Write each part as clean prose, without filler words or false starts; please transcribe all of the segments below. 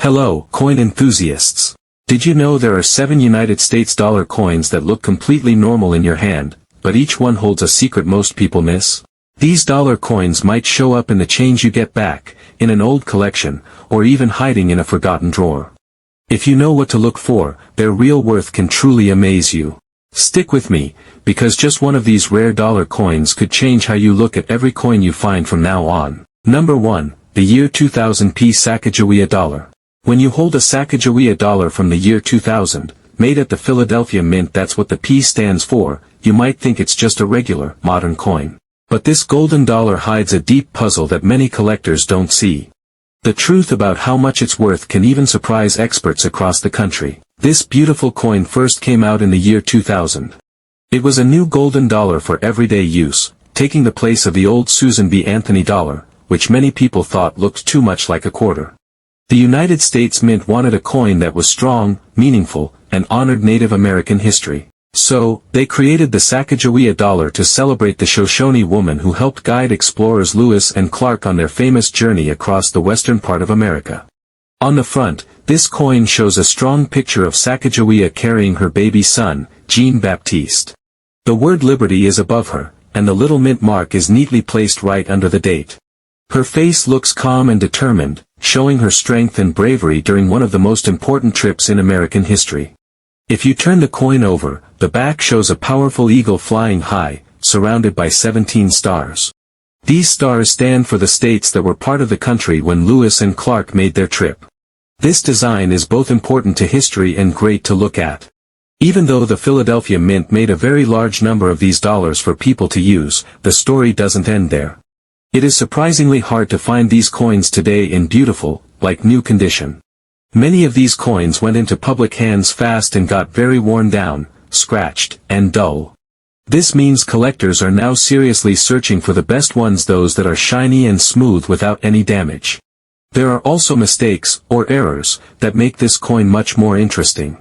Hello, coin enthusiasts. Did you know there are 7 United States dollar coins that look completely normal in your hand, but each one holds a secret most people miss? These dollar coins might show up in the change you get back, in an old collection, or even hiding in a forgotten drawer. If you know what to look for, their real worth can truly amaze you. Stick with me, because just one of these rare dollar coins could change how you look at every coin you find from now on. Number 1. The year 2000 P Sacagawea dollar. When you hold a Sacagawea dollar from the year 2000, made at the Philadelphia Mint, that's what the P stands for, you might think it's just a regular, modern coin. But this golden dollar hides a deep puzzle that many collectors don't see. The truth about how much it's worth can even surprise experts across the country. This beautiful coin first came out in the year 2000. It was a new golden dollar for everyday use, taking the place of the old Susan B. Anthony dollar, which many people thought looked too much like a quarter. The United States Mint wanted a coin that was strong, meaningful, and honored Native American history. So, they created the Sacagawea dollar to celebrate the Shoshone woman who helped guide explorers Lewis and Clark on their famous journey across the western part of America. On the front, this coin shows a strong picture of Sacagawea carrying her baby son, Jean-Baptiste. The word Liberty is above her, and the little mint mark is neatly placed right under the date. Her face looks calm and determined, showing her strength and bravery during one of the most important trips in American history. If you turn the coin over, the back shows a powerful eagle flying high, surrounded by 17 stars. These stars stand for the states that were part of the country when Lewis and Clark made their trip. This design is both important to history and great to look at. Even though the Philadelphia Mint made a very large number of these dollars for people to use, the story doesn't end there. It is surprisingly hard to find these coins today in beautiful, like new condition. Many of these coins went into public hands fast and got very worn down, scratched, and dull. This means collectors are now seriously searching for the best ones, those that are shiny and smooth without any damage. There are also mistakes, or errors, that make this coin much more interesting.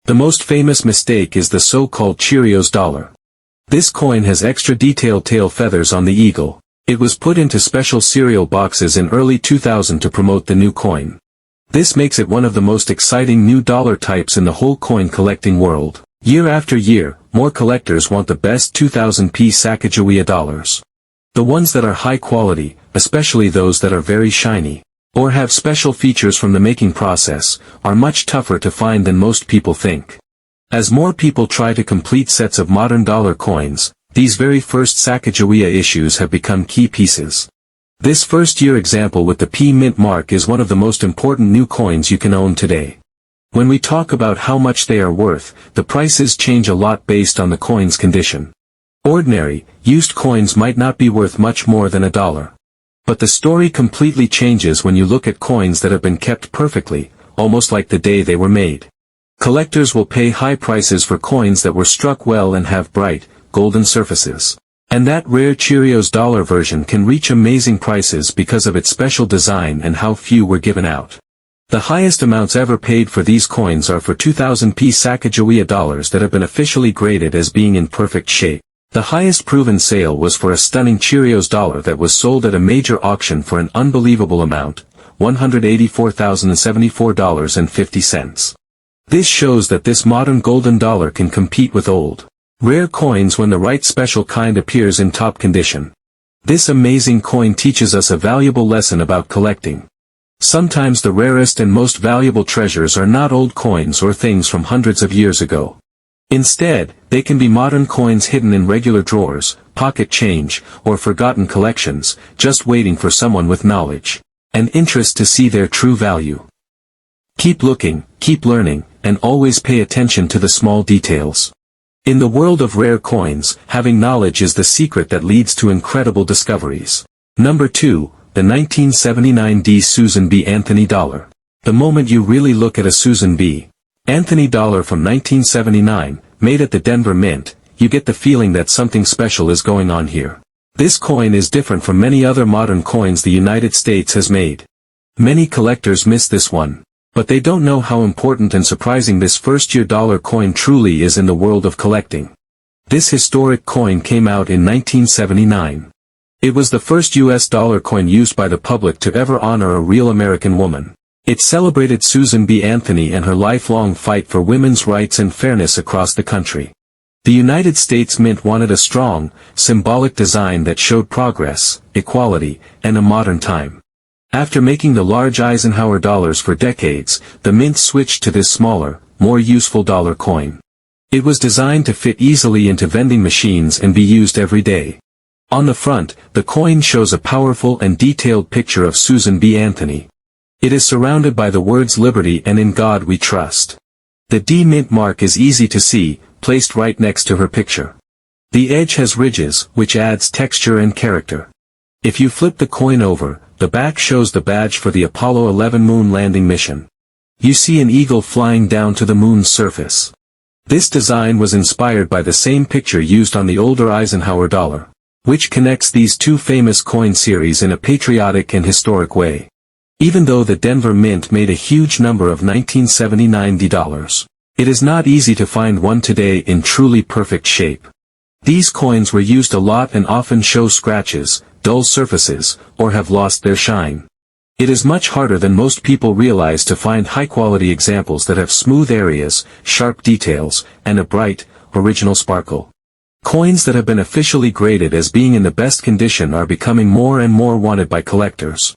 The most famous mistake is the so-called Cheerios dollar. This coin has extra detailed tail feathers on the eagle. It was put into special cereal boxes in early 2000 to promote the new coin. This makes it one of the most exciting new dollar types in the whole coin collecting world. Year after year, more collectors want the best 2000 P Sacagawea dollars. The ones that are high quality, especially those that are very shiny, or have special features from the making process, are much tougher to find than most people think. As more people try to complete sets of modern dollar coins, these very first Sacagawea issues have become key pieces. This first-year example with the P Mint mark is one of the most important new coins you can own today. When we talk about how much they are worth, the prices change a lot based on the coin's condition. Ordinary, used coins might not be worth much more than $1. But the story completely changes when you look at coins that have been kept perfectly, almost like the day they were made. Collectors will pay high prices for coins that were struck well and have bright, golden surfaces. And that rare Cheerios dollar version can reach amazing prices because of its special design and how few were given out. The highest amounts ever paid for these coins are for 2000 P Sacagawea dollars that have been officially graded as being in perfect shape. The highest proven sale was for a stunning Cheerios dollar that was sold at a major auction for an unbelievable amount, $184,074.50. This shows that this modern golden dollar can compete with old, rare coins when the right special kind appears in top condition. This amazing coin teaches us a valuable lesson about collecting. Sometimes the rarest and most valuable treasures are not old coins or things from hundreds of years ago. Instead, they can be modern coins hidden in regular drawers, pocket change, or forgotten collections, just waiting for someone with knowledge and interest to see their true value. Keep looking, keep learning, and always pay attention to the small details. In the world of rare coins, having knowledge is the secret that leads to incredible discoveries. Number 2, the 1979 D Susan B. Anthony dollar. The moment you really look at a Susan B. Anthony dollar from 1979, made at the Denver Mint, you get the feeling that something special is going on here. This coin is different from many other modern coins the United States has made. Many collectors miss this one. But they don't know how important and surprising this first-year dollar coin truly is in the world of collecting. This historic coin came out in 1979. It was the first U.S. dollar coin used by the public to ever honor a real American woman. It celebrated Susan B. Anthony and her lifelong fight for women's rights and fairness across the country. The United States Mint wanted a strong, symbolic design that showed progress, equality, and a modern time. After making the large Eisenhower dollars for decades, the Mint switched to this smaller, more useful dollar coin. It was designed to fit easily into vending machines and be used every day. On the front, the coin shows a powerful and detailed picture of Susan B. Anthony. It is surrounded by the words "Liberty" and "In God We Trust." The D Mint mark is easy to see, placed right next to her picture. The edge has ridges, which adds texture and character. If you flip the coin over, the back shows the badge for the Apollo 11 moon landing mission. You see an eagle flying down to the moon's surface. This design was inspired by the same picture used on the older Eisenhower dollar, which connects these two famous coin series in a patriotic and historic way. Even though the Denver Mint made a huge number of 1979 D dollars, it is not easy to find one today in truly perfect shape. These coins were used a lot and often show scratches, dull surfaces, or have lost their shine. It is much harder than most people realize to find high-quality examples that have smooth areas, sharp details, and a bright, original sparkle. Coins that have been officially graded as being in the best condition are becoming more and more wanted by collectors.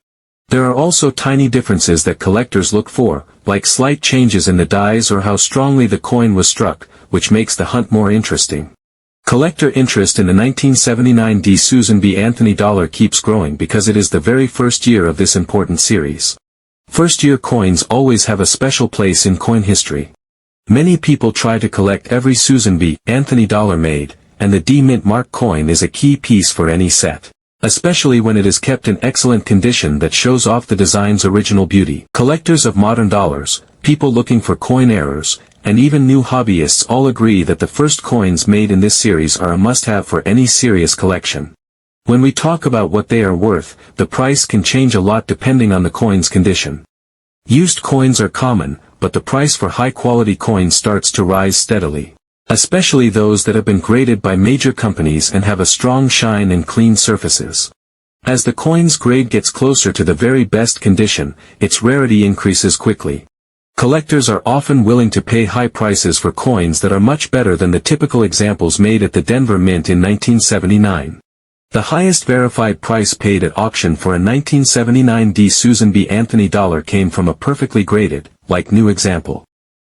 There are also tiny differences that collectors look for, like slight changes in the dies or how strongly the coin was struck, which makes the hunt more interesting. Collector interest in the 1979 D Susan B. Anthony dollar keeps growing because it is the very first year of this important series. First-year coins always have a special place in coin history. Many people try to collect every Susan B. Anthony dollar made, and the D Mint mark coin is a key piece for any set, especially when it is kept in excellent condition that shows off the design's original beauty. Collectors of modern dollars, people looking for coin errors, and even new hobbyists all agree that the first coins made in this series are a must-have for any serious collection. When we talk about what they are worth, the price can change a lot depending on the coin's condition. Used coins are common, but the price for high-quality coins starts to rise steadily, especially those that have been graded by major companies and have a strong shine and clean surfaces. As the coin's grade gets closer to the very best condition, its rarity increases quickly. Collectors are often willing to pay high prices for coins that are much better than the typical examples made at the Denver Mint in 1979. The highest verified price paid at auction for a 1979 D Susan B. Anthony dollar came from a perfectly graded, like new example.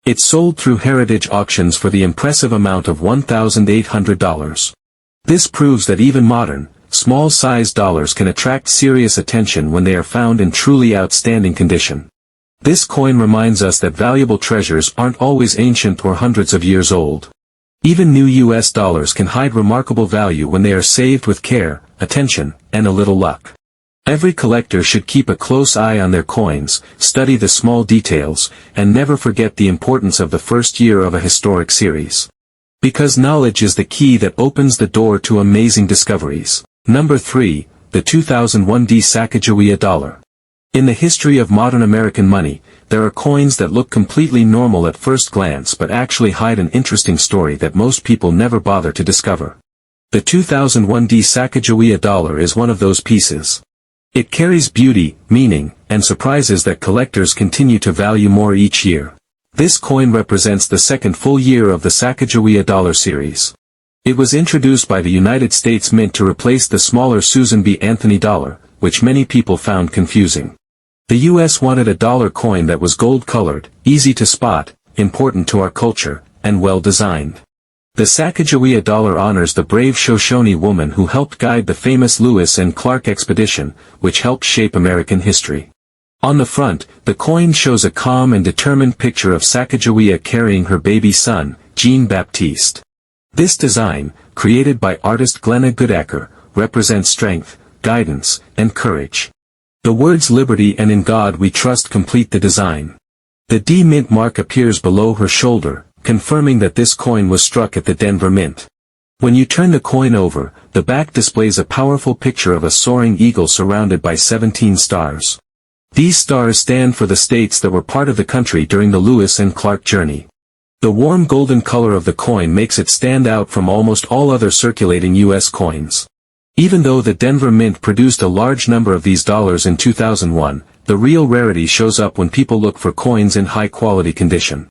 It sold through Heritage Auctions for the impressive amount of $1,800. This proves that even modern, small-sized dollars can attract serious attention when they are found in truly outstanding condition. This coin reminds us that valuable treasures aren't always ancient or hundreds of years old. Even new US dollars can hide remarkable value when they are saved with care, attention, and a little luck. Every collector should keep a close eye on their coins, study the small details, and never forget the importance of the first year of a historic series. Because knowledge is the key that opens the door to amazing discoveries. Number 3, the 2001 D Sacagawea dollar. In the history of modern American money, there are coins that look completely normal at first glance but actually hide an interesting story that most people never bother to discover. The 2001 D Sacagawea dollar is one of those pieces. It carries beauty, meaning, and surprises that collectors continue to value more each year. This coin represents the second full year of the Sacagawea dollar series. It was introduced by the United States Mint to replace the smaller Susan B. Anthony dollar, which many people found confusing. The U.S. wanted a dollar coin that was gold-colored, easy to spot, important to our culture, and well-designed. The Sacagawea dollar honors the brave Shoshone woman who helped guide the famous Lewis and Clark expedition, which helped shape American history. On the front, the coin shows a calm and determined picture of Sacagawea carrying her baby son, Jean-Baptiste. This design, created by artist Glenna Goodacker, represents strength, guidance, and courage. The words "Liberty" and "In God We Trust" complete the design. The D Mint mark appears below her shoulder, confirming that this coin was struck at the Denver Mint. When you turn the coin over, the back displays a powerful picture of a soaring eagle surrounded by 17 stars. These stars stand for the states that were part of the country during the Lewis and Clark journey. The warm golden color of the coin makes it stand out from almost all other circulating U.S. coins. Even though the Denver Mint produced a large number of these dollars in 2001, the real rarity shows up when people look for coins in high-quality condition.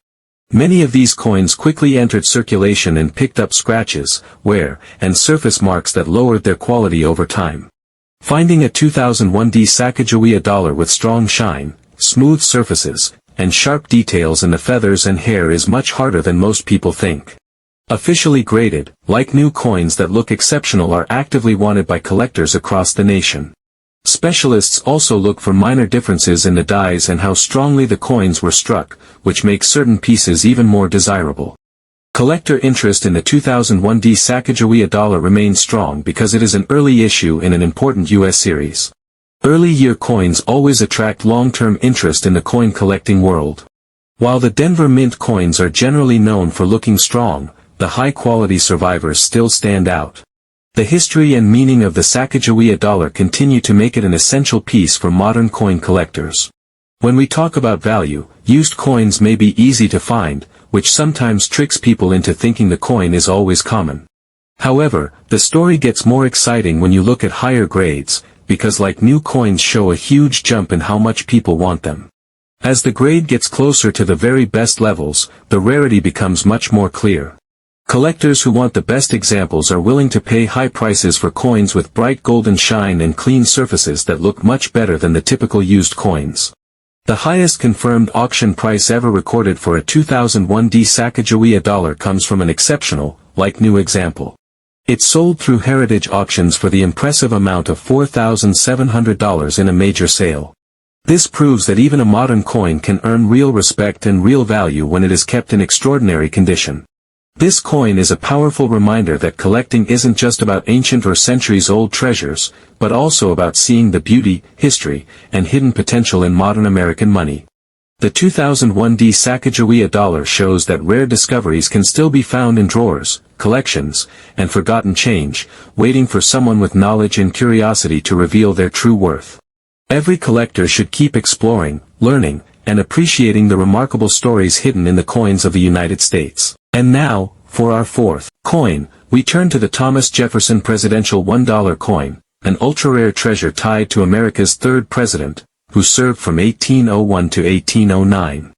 Many of these coins quickly entered circulation and picked up scratches, wear, and surface marks that lowered their quality over time. Finding a 2001 Sacagawea dollar with strong shine, smooth surfaces, and sharp details in the feathers and hair is much harder than most people think. Officially graded, like new coins that look exceptional are actively wanted by collectors across the nation. Specialists also look for minor differences in the dies and how strongly the coins were struck, which makes certain pieces even more desirable. Collector interest in the 2001 Sacagawea dollar remains strong because it is an early issue in an important U.S. series. Early year coins always attract long-term interest in the coin collecting world. While the Denver Mint coins are generally known for looking strong, the high-quality survivors still stand out. The history and meaning of the Sacagawea dollar continue to make it an essential piece for modern coin collectors. When we talk about value, used coins may be easy to find, which sometimes tricks people into thinking the coin is always common. However, the story gets more exciting when you look at higher grades, because like new coins show a huge jump in how much people want them. As the grade gets closer to the very best levels, the rarity becomes much more clear. Collectors who want the best examples are willing to pay high prices for coins with bright golden shine and clean surfaces that look much better than the typical used coins. The highest confirmed auction price ever recorded for a 2001 Sacagawea dollar comes from an exceptional, like new example. It sold through Heritage Auctions for the impressive amount of $4,700 in a major sale. This proves that even a modern coin can earn real respect and real value when it is kept in extraordinary condition. This coin is a powerful reminder that collecting isn't just about ancient or centuries-old treasures, but also about seeing the beauty, history, and hidden potential in modern American money. The 2001 Sacagawea dollar shows that rare discoveries can still be found in drawers, collections, and forgotten change, waiting for someone with knowledge and curiosity to reveal their true worth. Every collector should keep exploring, learning, and appreciating the remarkable stories hidden in the coins of the United States. And now, for our fourth coin, we turn to the Thomas Jefferson Presidential $1 coin, an ultra-rare treasure tied to America's third president, who served from 1801 to 1809.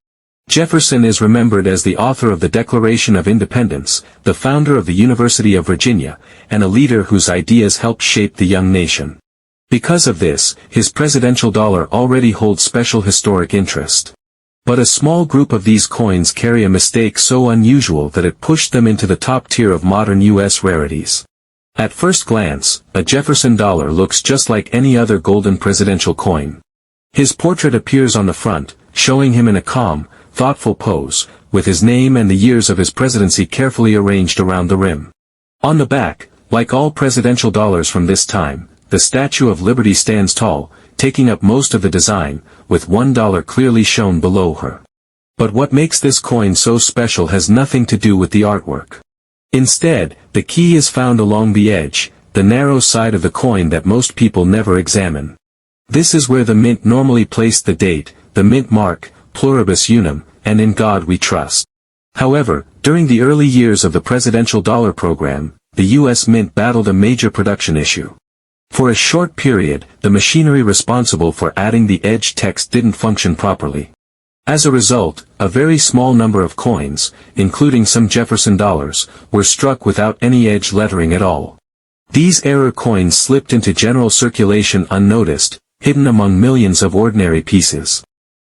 Jefferson is remembered as the author of the Declaration of Independence, the founder of the University of Virginia, and a leader whose ideas helped shape the young nation. Because of this, his presidential dollar already holds special historic interest. But a small group of these coins carry a mistake so unusual that it pushed them into the top tier of modern U.S. rarities. At first glance, a Jefferson dollar looks just like any other golden presidential coin. His portrait appears on the front, showing him in a calm, thoughtful pose, with his name and the years of his presidency carefully arranged around the rim. On the back, like all presidential dollars from this time, the Statue of Liberty stands tall, taking up most of the design, with $1 clearly shown below her. But what makes this coin so special has nothing to do with the artwork. Instead, the key is found along the edge, the narrow side of the coin that most people never examine. This is where the mint normally placed the date, the mint mark, pluribus unum, and in God we trust. However, during the early years of the presidential dollar program, the U.S. Mint battled a major production issue. For a short period, the machinery responsible for adding the edge text didn't function properly. As a result, a very small number of coins, including some Jefferson dollars, were struck without any edge lettering at all. These error coins slipped into general circulation unnoticed, hidden among millions of ordinary pieces.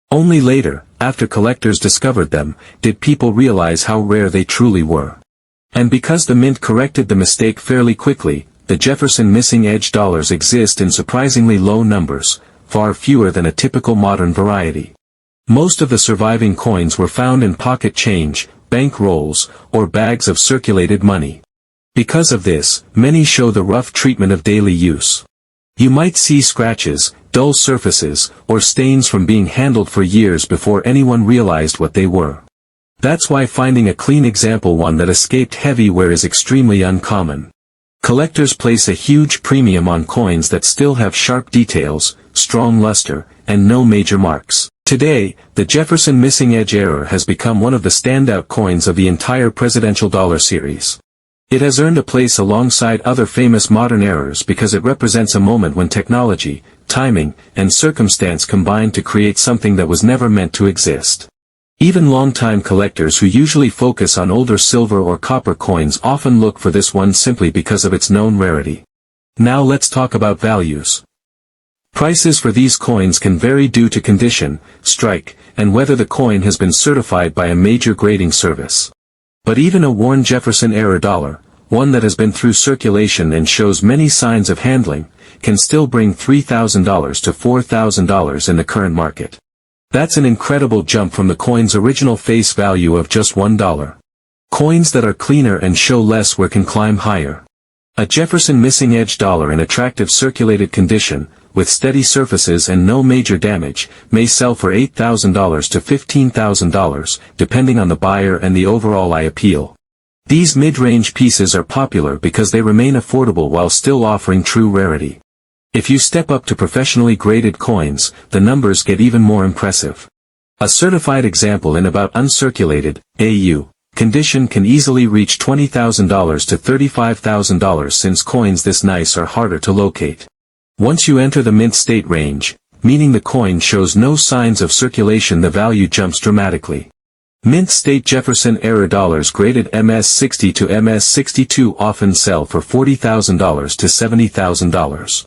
Only later, after collectors discovered them, did people realize how rare they truly were. And because the mint corrected the mistake fairly quickly, the Jefferson missing edge dollars exist in surprisingly low numbers, far fewer than a typical modern variety. Most of the surviving coins were found in pocket change, bank rolls, or bags of circulated money. Because of this, many show the rough treatment of daily use. You might see scratches, dull surfaces, or stains from being handled for years before anyone realized what they were. That's why finding a clean example one that escaped heavy wear is extremely uncommon. Collectors place a huge premium on coins that still have sharp details, strong luster, and no major marks. Today, the Jefferson missing edge error has become one of the standout coins of the entire presidential dollar series. It has earned a place alongside other famous modern errors because it represents a moment when technology, timing, and circumstance combined to create something that was never meant to exist. Even longtime collectors who usually focus on older silver or copper coins often look for this one simply because of its known rarity. Now let's talk about values. Prices for these coins can vary due to condition, strike, and whether the coin has been certified by a major grading service. But even a worn Jefferson-era dollar, one that has been through circulation and shows many signs of handling, can still bring $3,000 to $4,000 in the current market. That's an incredible jump from the coin's original face value of just $1. Coins that are cleaner and show less wear can climb higher. A Jefferson missing edge dollar in attractive circulated condition, with steady surfaces and no major damage, may sell for $8,000 to $15,000, depending on the buyer and the overall eye appeal. These mid-range pieces are popular because they remain affordable while still offering true rarity. If you step up to professionally graded coins, the numbers get even more impressive. A certified example in about uncirculated, AU, condition can easily reach $20,000 to $35,000 since coins this nice are harder to locate. Once you enter the mint state range, meaning the coin shows no signs of circulation, the value jumps dramatically. Mint state Jefferson-era dollars graded MS-60 to MS-62 often sell for $40,000 to $70,000.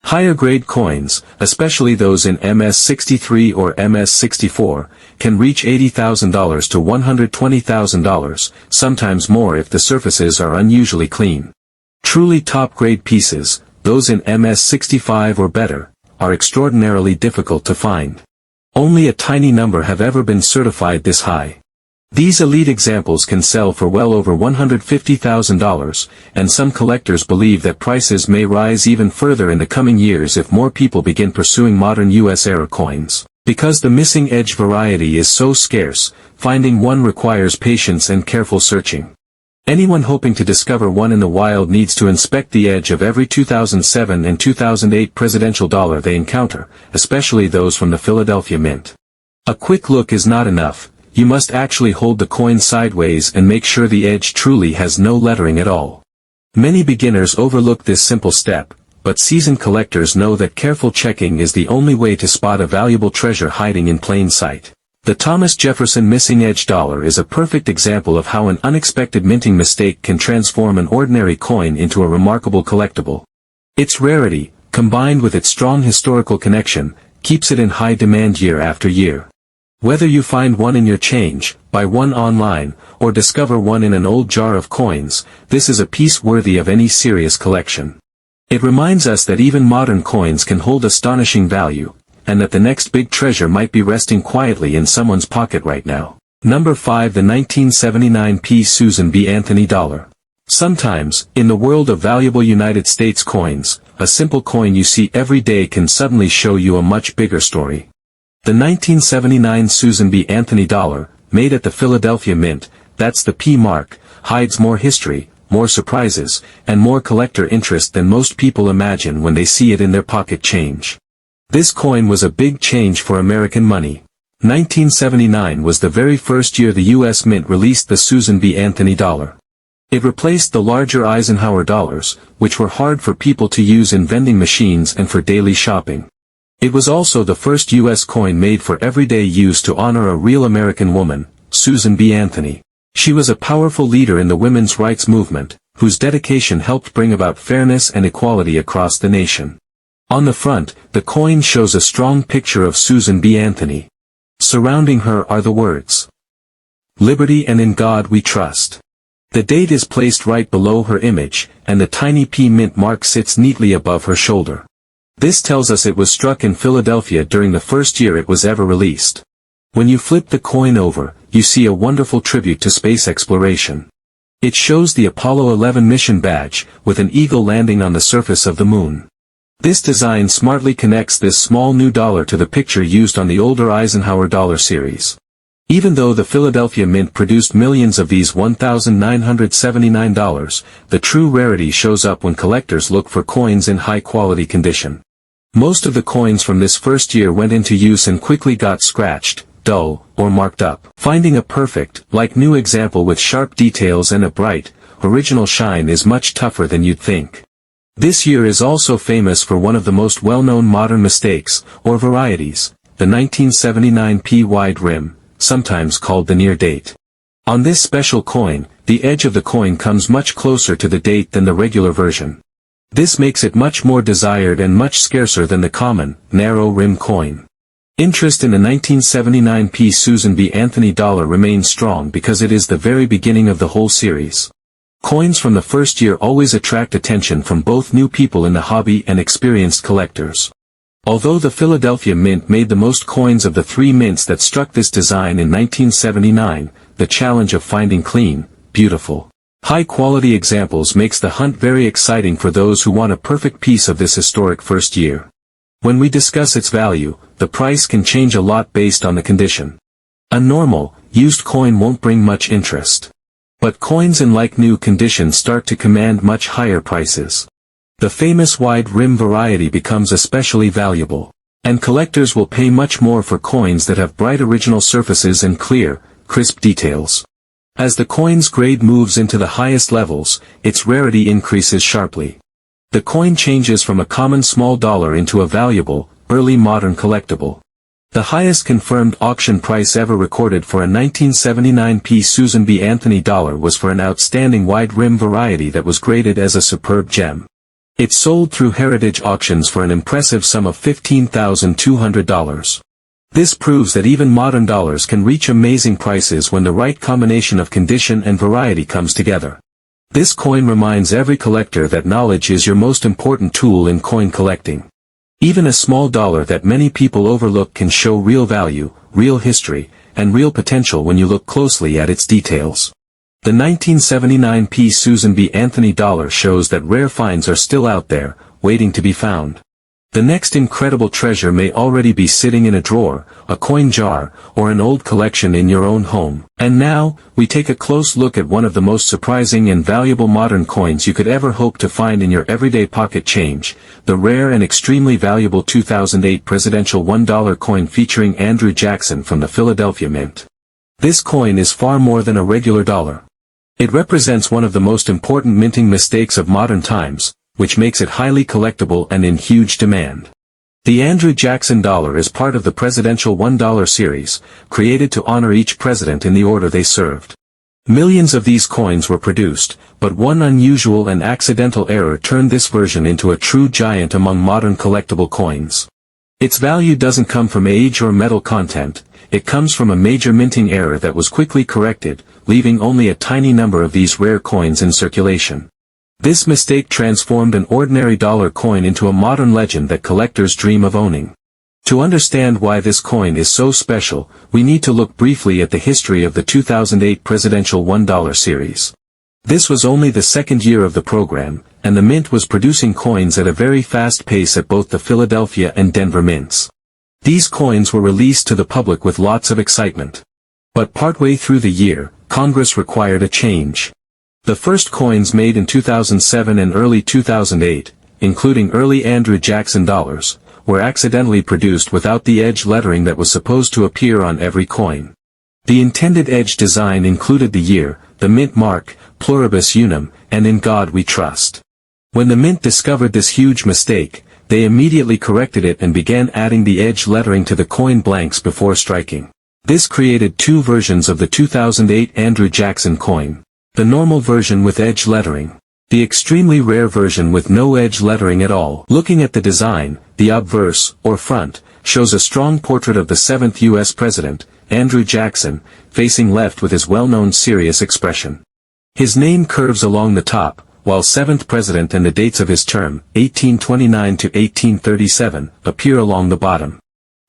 Higher grade coins, especially those in MS-63 or MS-64, can reach $80,000 to $120,000, sometimes more if the surfaces are unusually clean. Truly top-grade pieces, those in MS-65 or better, are extraordinarily difficult to find. Only a tiny number have ever been certified this high. These elite examples can sell for well over $150,000, and some collectors believe that prices may rise even further in the coming years if more people begin pursuing modern US-era coins. Because the missing edge variety is so scarce, finding one requires patience and careful searching. Anyone hoping to discover one in the wild needs to inspect the edge of every 2007 and 2008 presidential dollar they encounter, especially those from the Philadelphia Mint. A quick look is not enough. You must actually hold the coin sideways and make sure the edge truly has no lettering at all. Many beginners overlook this simple step, but seasoned collectors know that careful checking is the only way to spot a valuable treasure hiding in plain sight. The Thomas Jefferson missing edge dollar is a perfect example of how an unexpected minting mistake can transform an ordinary coin into a remarkable collectible. Its rarity, combined with its strong historical connection, keeps it in high demand year after year. Whether you find one in your change, buy one online, or discover one in an old jar of coins, this is a piece worthy of any serious collection. It reminds us that even modern coins can hold astonishing value, and that the next big treasure might be resting quietly in someone's pocket right now. Number 5. The 1979 P. Susan B. Anthony dollar. Sometimes, in the world of valuable United States coins, a simple coin you see every day can suddenly show you a much bigger story. The 1979 Susan B. Anthony dollar, made at the Philadelphia Mint, that's the P mark, hides more history, more surprises, and more collector interest than most people imagine when they see it in their pocket change. This coin was a big change for American money. 1979 was the very first year the U.S. Mint released the Susan B. Anthony dollar. It replaced the larger Eisenhower dollars, which were hard for people to use in vending machines and for daily shopping. It was also the first U.S. coin made for everyday use to honor a real American woman, Susan B. Anthony. She was a powerful leader in the women's rights movement, whose dedication helped bring about fairness and equality across the nation. On the front, the coin shows a strong picture of Susan B. Anthony. Surrounding her are the words, "Liberty and in God we trust." The date is placed right below her image, and the tiny P mint mark sits neatly above her shoulder. This tells us it was struck in Philadelphia during the first year it was ever released. When you flip the coin over, you see a wonderful tribute to space exploration. It shows the Apollo 11 mission badge, with an eagle landing on the surface of the moon. This design smartly connects this small new dollar to the picture used on the older Eisenhower dollar series. Even though the Philadelphia Mint produced millions of these $1,979, the true rarity shows up when collectors look for coins in high-quality condition. Most of the coins from this first year went into use and quickly got scratched, dull, or marked up. Finding a perfect, like new example with sharp details and a bright, original shine is much tougher than you'd think. This year is also famous for one of the most well-known modern mistakes, or varieties, the 1979 P wide rim, sometimes called the near date. On this special coin, the edge of the coin comes much closer to the date than the regular version. This makes it much more desired and much scarcer than the common, narrow rim coin. Interest in the 1979 P. Susan B. Anthony dollar remains strong because it is the very beginning of the whole series. Coins from the first year always attract attention from both new people in the hobby and experienced collectors. Although the Philadelphia Mint made the most coins of the three mints that struck this design in 1979, the challenge of finding clean, beautiful, high-quality examples makes the hunt very exciting for those who want a perfect piece of this historic first year. When we discuss its value, the price can change a lot based on the condition. A normal, used coin won't bring much interest. But coins in like-new condition start to command much higher prices. The famous wide rim variety becomes especially valuable. And collectors will pay much more for coins that have bright original surfaces and clear, crisp details. As the coin's grade moves into the highest levels, its rarity increases sharply. The coin changes from a common small dollar into a valuable, early modern collectible. The highest confirmed auction price ever recorded for a 1979 P. Susan B. Anthony dollar was for an outstanding wide rim variety that was graded as a superb gem. It sold through heritage auctions for an impressive sum of $15,200. This proves that even modern dollars can reach amazing prices when the right combination of condition and variety comes together. This coin reminds every collector that knowledge is your most important tool in coin collecting. Even a small dollar that many people overlook can show real value, real history, and real potential when you look closely at its details. The 1979 P. Susan B. Anthony dollar shows that rare finds are still out there, waiting to be found. The next incredible treasure may already be sitting in a drawer, a coin jar, or an old collection in your own home. And now, we take a close look at one of the most surprising and valuable modern coins you could ever hope to find in your everyday pocket change, the rare and extremely valuable 2008 presidential $1 coin featuring Andrew Jackson from the Philadelphia Mint. This coin is far more than a regular dollar. It represents one of the most important minting mistakes of modern times, which makes it highly collectible and in huge demand. The Andrew Jackson dollar is part of the presidential $1 series, created to honor each president in the order they served. Millions of these coins were produced, but one unusual and accidental error turned this version into a true giant among modern collectible coins. Its value doesn't come from age or metal content, it comes from a major minting error that was quickly corrected, leaving only a tiny number of these rare coins in circulation. This mistake transformed an ordinary dollar coin into a modern legend that collectors dream of owning. To understand why this coin is so special, we need to look briefly at the history of the 2008 presidential $1 series. This was only the second year of the program, and the Mint was producing coins at a very fast pace at both the Philadelphia and Denver mints. These coins were released to the public with lots of excitement. But partway through the year, Congress required a change. The first coins made in 2007 and early 2008, including early Andrew Jackson dollars, were accidentally produced without the edge lettering that was supposed to appear on every coin. The intended edge design included the year, the mint mark, pluribus unum, and in God we trust. When the Mint discovered this huge mistake, they immediately corrected it and began adding the edge lettering to the coin blanks before striking. This created two versions of the 2008 Andrew Jackson coin. The normal version with edge lettering. The extremely rare version with no edge lettering at all. Looking at the design, the obverse, or front, shows a strong portrait of the 7th U.S. President, Andrew Jackson, facing left with his well-known serious expression. His name curves along the top, while 7th President and the dates of his term, 1829 to 1837, appear along the bottom.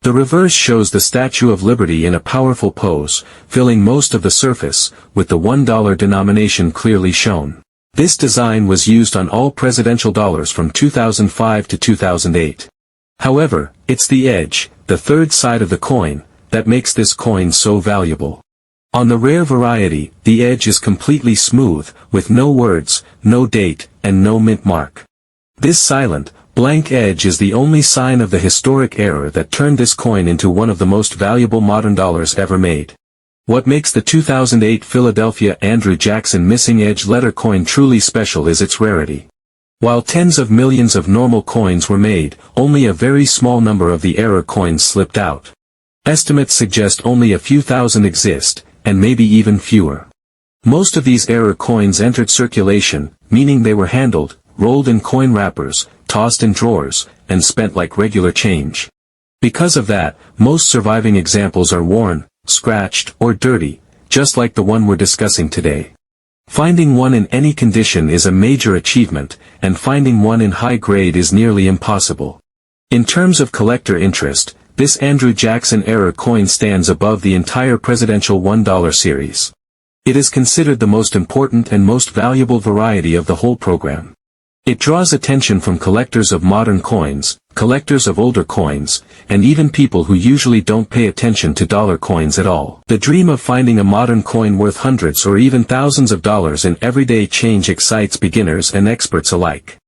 The reverse shows the Statue of Liberty in a powerful pose, filling most of the surface, with the $1 denomination clearly shown. This design was used on all presidential dollars from 2005 to 2008. However, it's the edge, the third side of the coin, that makes this coin so valuable. On the rare variety, the edge is completely smooth, with no words, no date, and no mint mark. This silent, blank edge is the only sign of the historic error that turned this coin into one of the most valuable modern dollars ever made. What makes the 2008 Philadelphia Andrew Jackson missing edge letter coin truly special is its rarity. While tens of millions of normal coins were made, only a very small number of the error coins slipped out. Estimates suggest only a few thousand exist, and maybe even fewer. Most of these error coins entered circulation, meaning they were handled, rolled in coin wrappers, tossed in drawers, and spent like regular change. Because of that, most surviving examples are worn, scratched, or dirty, just like the one we're discussing today. Finding one in any condition is a major achievement, and finding one in high grade is nearly impossible. In terms of collector interest, this Andrew Jackson error coin stands above the entire presidential $1 series. It is considered the most important and most valuable variety of the whole program. It draws attention from collectors of modern coins, collectors of older coins, and even people who usually don't pay attention to dollar coins at all. The dream of finding a modern coin worth hundreds or even thousands of dollars in everyday change excites beginners and experts alike.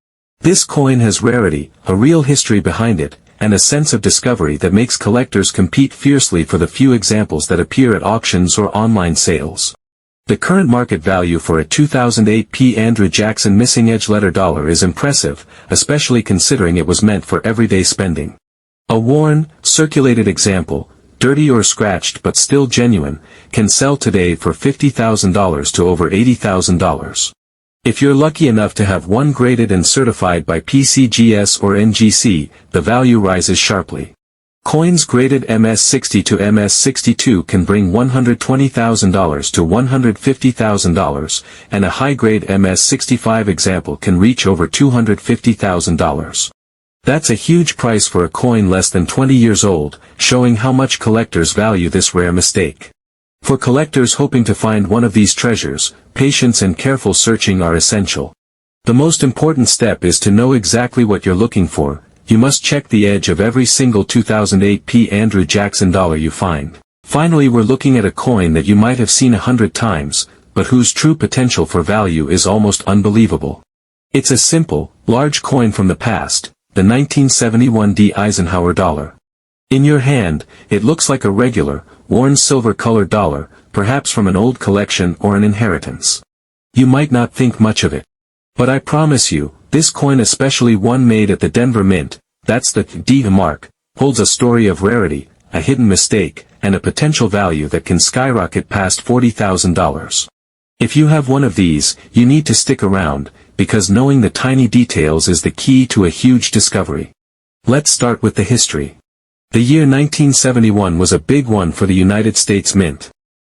This coin has rarity, a real history behind it, and a sense of discovery that makes collectors compete fiercely for the few examples that appear at auctions or online sales. The current market value for a 2008 P. Andrew Jackson missing edge letter dollar is impressive, especially considering it was meant for everyday spending. A worn, circulated example, dirty or scratched but still genuine, can sell today for $50,000 to over $80,000. If you're lucky enough to have one graded and certified by PCGS or NGC, the value rises sharply. Coins graded MS-60 to MS-62 can bring $120,000 to $150,000, and a high-grade MS-65 example can reach over $250,000. That's a huge price for a coin less than 20 years old, showing how much collectors value this rare mistake. For collectors hoping to find one of these treasures, patience and careful searching are essential. The most important step is to know exactly what you're looking for. You must check the edge of every single 2008 P. Andrew Jackson dollar you find. Finally, we're looking at a coin that you might have seen 100 times, but whose true potential for value is almost unbelievable. It's a simple, large coin from the past, the 1971 D. Eisenhower dollar. In your hand, it looks like a regular, worn silver-colored dollar, perhaps from an old collection or an inheritance. You might not think much of it. But I promise you, this coin, especially one made at the Denver Mint, that's the D mark, holds a story of rarity, a hidden mistake, and a potential value that can skyrocket past $40,000. If you have one of these, you need to stick around, because knowing the tiny details is the key to a huge discovery. Let's start with the history. The year 1971 was a big one for the United States Mint.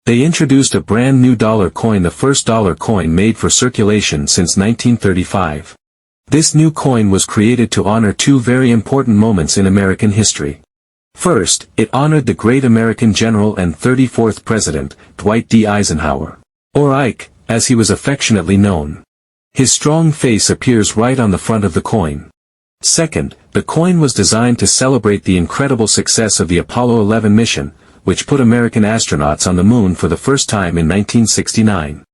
They introduced a brand new dollar coin, the first dollar coin made for circulation since 1935. This new coin was created to honor two very important moments in American history. First, it honored the great American general and 34th President, Dwight D. Eisenhower, or Ike, as he was affectionately known. His strong face appears right on the front of the coin. Second, the coin was designed to celebrate the incredible success of the Apollo 11 mission, which put American astronauts on the moon for the first time in 1969.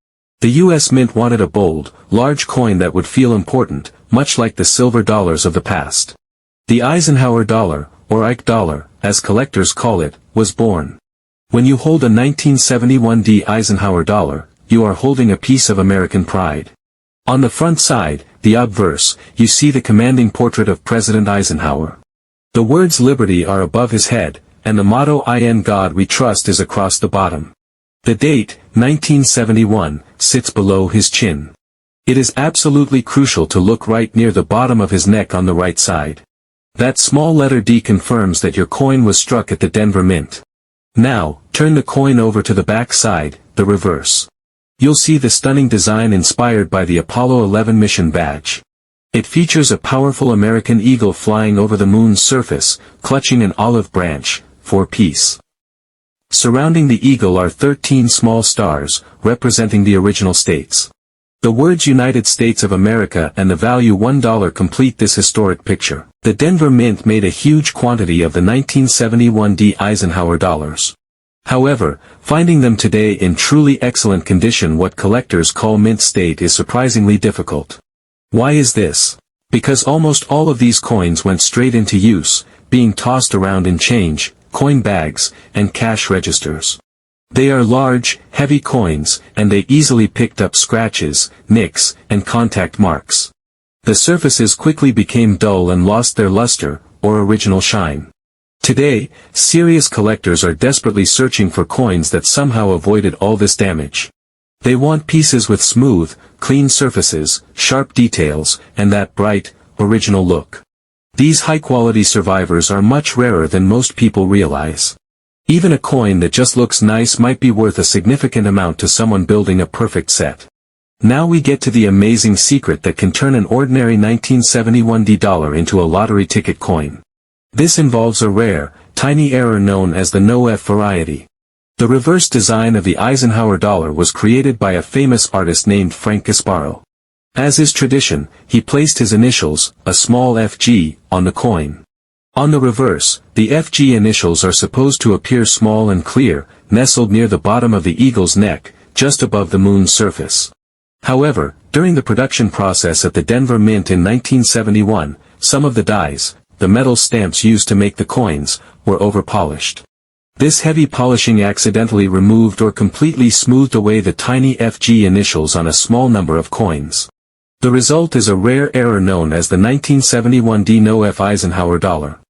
The U.S. Mint wanted a bold, large coin that would feel important, much like the silver dollars of the past. The Eisenhower dollar, or Ike dollar, as collectors call it, was born. When you hold a 1971 D. Eisenhower dollar, you are holding a piece of American pride. On the front side, the obverse, you see the commanding portrait of President Eisenhower. The words "Liberty" are above his head, and the motto "In God We Trust" is across the bottom. The date, 1971, sits below his chin. It is absolutely crucial to look right near the bottom of his neck on the right side. That small letter D confirms that your coin was struck at the Denver Mint. Now, turn the coin over to the back side, the reverse. You'll see the stunning design inspired by the Apollo 11 mission badge. It features a powerful American eagle flying over the moon's surface, clutching an olive branch, for peace. Surrounding the eagle are 13 small stars, representing the original states. The words United States of America and the value $1 complete this historic picture. The Denver Mint made a huge quantity of the 1971 D. Eisenhower dollars. However, finding them today in truly excellent condition, what collectors call mint state, is surprisingly difficult. Why is this? Because almost all of these coins went straight into use, being tossed around in change, coin bags, and cash registers. They are large, heavy coins, and they easily picked up scratches, nicks, and contact marks. The surfaces quickly became dull and lost their luster, or original shine. Today, serious collectors are desperately searching for coins that somehow avoided all this damage. They want pieces with smooth, clean surfaces, sharp details, and that bright, original look. These high-quality survivors are much rarer than most people realize. Even a coin that just looks nice might be worth a significant amount to someone building a perfect set. Now we get to the amazing secret that can turn an ordinary 1971 dollar into a lottery ticket coin. This involves a rare, tiny error known as the no-F variety. The reverse design of the Eisenhower dollar was created by a famous artist named Frank Gasparo. As is tradition, he placed his initials, a small FG, on the coin. On the reverse, the FG initials are supposed to appear small and clear, nestled near the bottom of the eagle's neck, just above the moon's surface. However, during the production process at the Denver Mint in 1971, some of the dies, the metal stamps used to make the coins, were overpolished. This heavy polishing accidentally removed or completely smoothed away the tiny FG initials on a small number of coins. The result is a rare error known as the 1971 no-F Eisenhower dollar.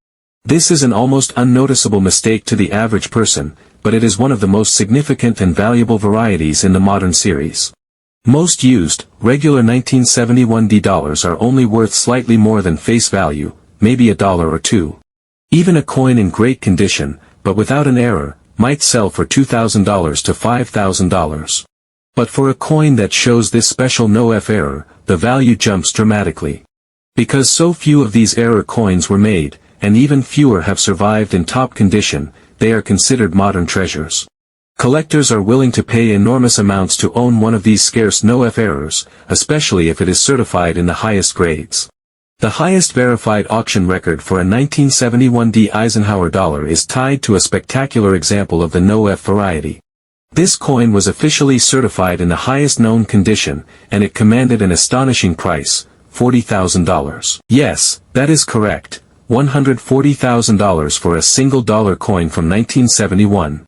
This is an almost unnoticeable mistake to the average person, but it is one of the most significant and valuable varieties in the modern series. Most used, regular 1971 dollars are only worth slightly more than face value, maybe $1 or $2. Even a coin in great condition, but without an error, might sell for $2,000 to $5,000. But for a coin that shows this special no-F error, the value jumps dramatically. Because so few of these error coins were made, and even fewer have survived in top condition, they are considered modern treasures. Collectors are willing to pay enormous amounts to own one of these scarce no-F errors, especially if it is certified in the highest grades. The highest verified auction record for a 1971 Eisenhower dollar is tied to a spectacular example of the no-F variety. This coin was officially certified in the highest known condition, and it commanded an astonishing price, $40,000. Yes, that is correct, $140,000 for a single dollar coin from 1971.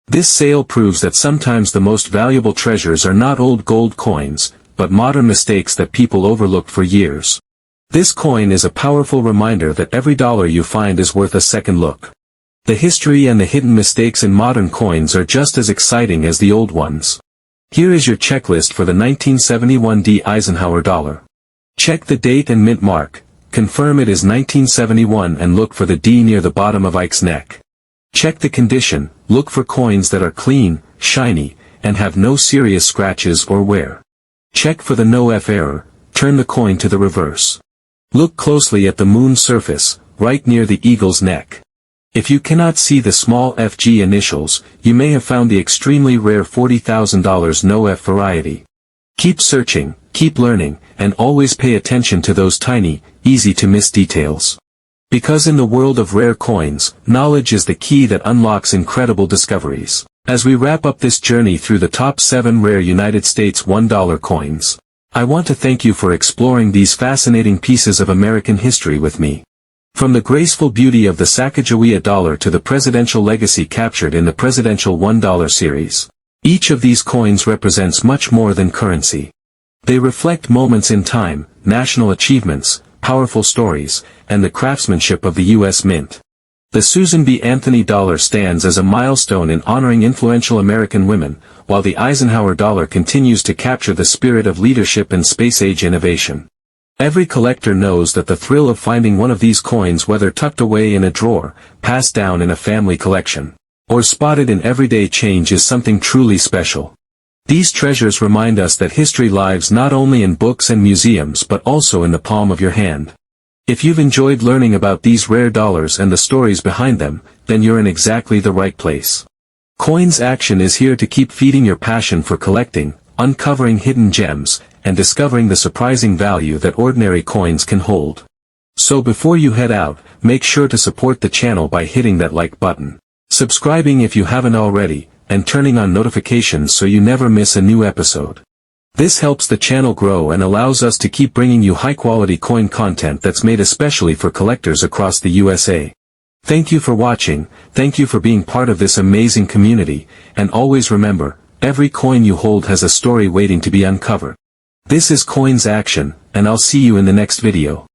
This sale proves that sometimes the most valuable treasures are not old gold coins, but modern mistakes that people overlooked for years. This coin is a powerful reminder that every dollar you find is worth a second look. The history and the hidden mistakes in modern coins are just as exciting as the old ones. Here is your checklist for the 1971 Eisenhower dollar. Check the date and mint mark, confirm it is 1971 and look for the D near the bottom of Ike's neck. Check the condition, look for coins that are clean, shiny, and have no serious scratches or wear. Check for the no-F error, turn the coin to the reverse. Look closely at the moon's surface, right near the eagle's neck. If you cannot see the small FG initials, you may have found the extremely rare $40,000 no-F variety. Keep searching, keep learning, and always pay attention to those tiny, easy-to-miss details. Because in the world of rare coins, knowledge is the key that unlocks incredible discoveries. As we wrap up this journey through the top 7 rare United States $1 coins, I want to thank you for exploring these fascinating pieces of American history with me. From the graceful beauty of the Sacagawea dollar to the presidential legacy captured in the presidential $1 series, each of these coins represents much more than currency. They reflect moments in time, national achievements, powerful stories, and the craftsmanship of the U.S. Mint. The Susan B. Anthony dollar stands as a milestone in honoring influential American women, while the Eisenhower dollar continues to capture the spirit of leadership and space-age innovation. Every collector knows that the thrill of finding one of these coins, whether tucked away in a drawer, passed down in a family collection, or spotted in everyday change, is something truly special. These treasures remind us that history lives not only in books and museums but also in the palm of your hand. If you've enjoyed learning about these rare dollars and the stories behind them, then you're in exactly the right place. Coins Action is here to keep feeding your passion for collecting, uncovering hidden gems, and discovering the surprising value that ordinary coins can hold. So before you head out, make sure to support the channel by hitting that like button, subscribing if you haven't already, and turning on notifications so you never miss a new episode. This helps the channel grow and allows us to keep bringing you high-quality coin content that's made especially for collectors across the USA. Thank you for watching, thank you for being part of this amazing community, and always remember, every coin you hold has a story waiting to be uncovered. This is Coins Action, and I'll see you in the next video.